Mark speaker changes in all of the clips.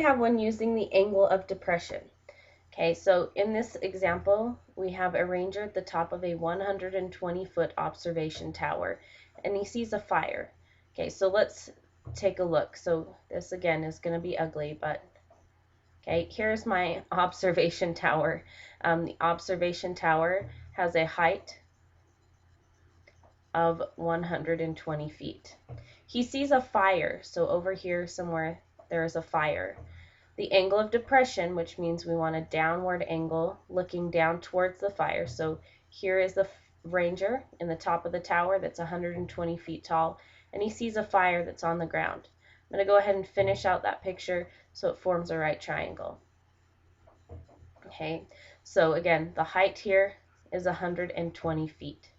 Speaker 1: have one using the angle of depression. Okay, so in this example, we have a ranger at the top of a 120-foot observation tower, and he sees a fire. Okay, so let's take a look. So this again is going to be ugly, but okay, here's my observation tower. The observation tower has a height of 120 feet. He sees a fire, so over here somewhere there is a fire. The angle of depression, which means we want a downward angle looking down towards the fire. So here is the ranger in the top of the tower that's 120 feet tall, and he sees a fire that's on the ground. I'm going to go ahead and finish out that picture so it forms a right triangle. Okay, so again, the height here is 120 feet.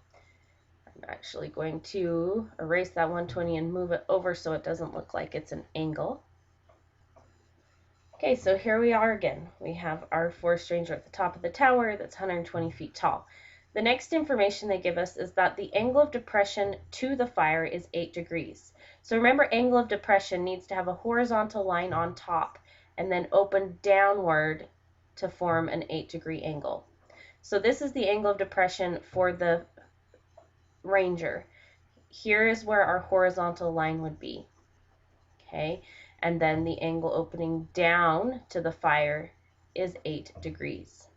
Speaker 1: I'm actually going to erase that 120 and move it over so it doesn't look like it's an angle. Okay, so here we are again. We have our forest ranger at the top of the tower that's 120 feet tall. The next information they give us is that the angle of depression to the fire is 8 degrees. So remember, angle of depression needs to have a horizontal line on top and then open downward to form an 8-degree angle. So this is the angle of depression for the ranger. Here is where our horizontal line would be. Okay, and then the angle opening down to the fire is 8 degrees.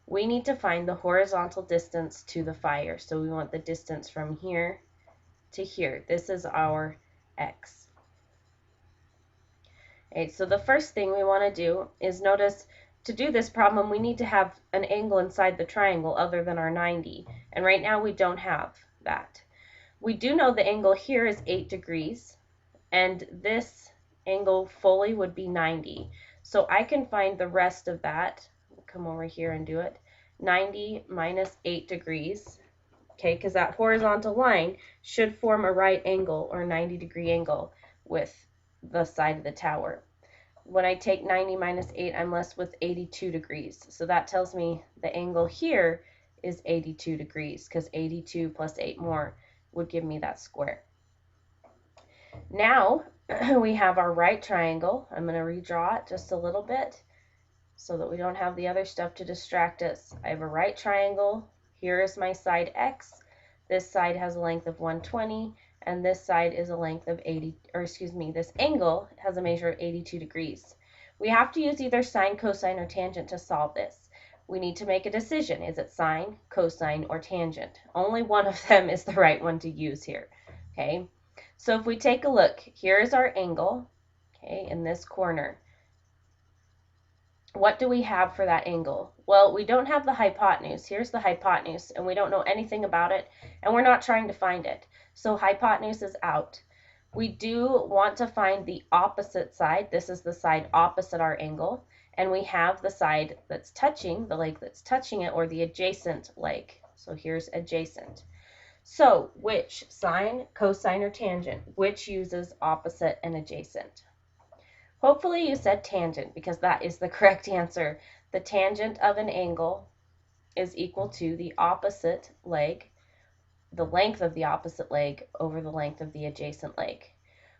Speaker 1: We need to find the horizontal distance to the fire. So we want the distance from here to here. This is our x. Okay, so the first thing we want to do is notice, to do this problem, we need to have an angle inside the triangle other than our 90. And right now we don't have that. We do know the angle here is 8 degrees. And this angle fully would be 90. So I can find the rest of that. Come over here and do it. 90 minus 8 degrees. Okay, because that horizontal line should form a right angle or 90-degree angle with the side of the tower. When I take 90 minus 8, I'm left with 82 degrees. So that tells me the angle here is 82 degrees, because 82 plus 8 more would give me that square. Now we have our right triangle. I'm going to redraw it just a little bit so that we don't have the other stuff to distract us. I have a right triangle. Here is my side x. This side has a length of 120, and this side is a length of 80, or excuse me, this angle has a measure of 82 degrees. We have to use either sine, cosine, or tangent to solve this. We need to make a decision. Is it sine, cosine, or tangent? Only one of them is the right one to use here. Okay. So if we take a look, here is our angle, okay, in this corner. What do we have for that angle? Well, we don't have the hypotenuse. Here's the hypotenuse, and we don't know anything about it, and we're not trying to find it. So hypotenuse is out. We do want to find the opposite side. This is the side opposite our angle, and we have the side that's touching, the leg that's touching it, or the adjacent leg. So here's adjacent. So, which, sine, cosine, or tangent, which uses opposite and adjacent? Hopefully you said tangent, because that is the correct answer. The tangent of an angle is equal to the opposite leg, the length of the opposite leg over the length of the adjacent leg.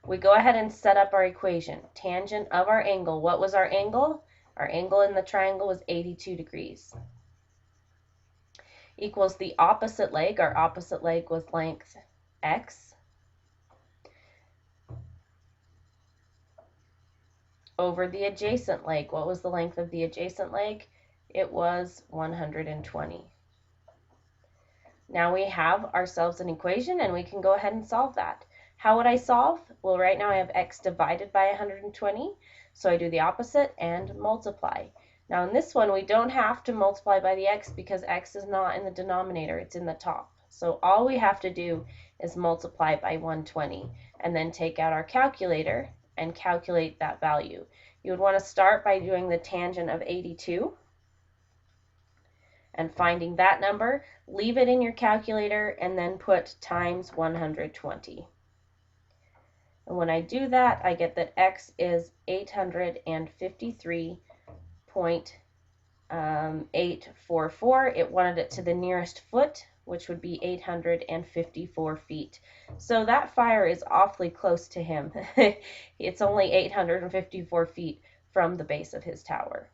Speaker 1: We go ahead and set up our equation. Tangent of our angle. What was our angle? Our angle in the triangle was 82 degrees. Equals the opposite leg. Our opposite leg was length x over the adjacent leg. What was the length of the adjacent leg? It was 120. Now we have ourselves an equation, and we can go ahead and solve that. How would I solve? Well, right now I have x divided by 120, so I do the opposite and multiply. Now in this one, we don't have to multiply by the x because x is not in the denominator, it's in the top. So all we have to do is multiply by 120 and then take out our calculator and calculate that value. You would want to start by doing the tangent of 82 and finding that number. Leave it in your calculator and then put times 120. And when I do that, I get that x is 853.844. It wanted it to the nearest foot, which would be 854 feet. So that fire is awfully close to him. It's only 854 feet from the base of his tower.